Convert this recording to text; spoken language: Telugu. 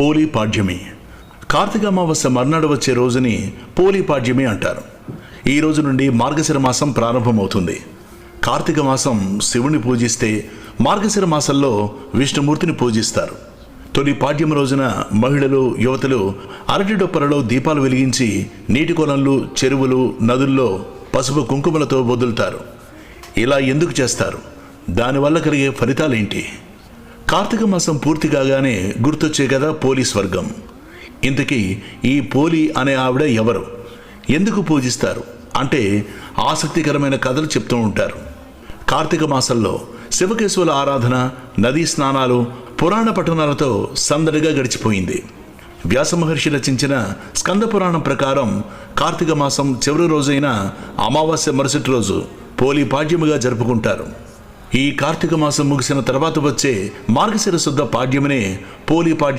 పోలి పాడ్యమి. కార్తీక అమావాస్య మర్నాడు వచ్చే రోజుని పోలి పాడ్యమి అంటారు. ఈ రోజు నుండి మార్గశిర మాసం ప్రారంభమవుతుంది. కార్తీక మాసం శివుని పూజిస్తే మార్గశిర మాసంలో విష్ణుమూర్తిని పూజిస్తారు. తొలి పాడ్యం రోజున మహిళలు, యువతులు అరటి డొప్పలలో దీపాలు వెలిగించి నీటి కొలన్లు, చెరువులు, నదుల్లో పసుపు కుంకుమలతో వదులుతారు. ఇలా ఎందుకు చేస్తారు? దానివల్ల కలిగే ఫలితాలేంటి? కార్తీక మాసం పూర్తి కాగానే గుర్తొచ్చే కదా పోలి స్వర్గం. ఇంతకీ ఈ పోలి అనే ఆవిడ ఎవరు? ఎందుకు పూజిస్తారు అంటే ఆసక్తికరమైన కథలు చెప్తూ ఉంటారు. కార్తీక మాసంలో శివకేశవుల ఆరాధన, నదీ స్నానాలు, పురాణ పఠనాలతో సందడిగా గడిచిపోయింది. వ్యాస మహర్షి రచించిన స్కంద పురాణం ప్రకారం కార్తీక మాసం చివరి రోజైన అమావాస్య మరుసటి రోజు పోలి పాడ్యముగా జరుపుకుంటారు. ఈ కార్తీక మాసం ముగిసిన తర్వాత వచ్చే మార్గశిర శుద్ధ పాడ్యమునే పోలి పాడ్యం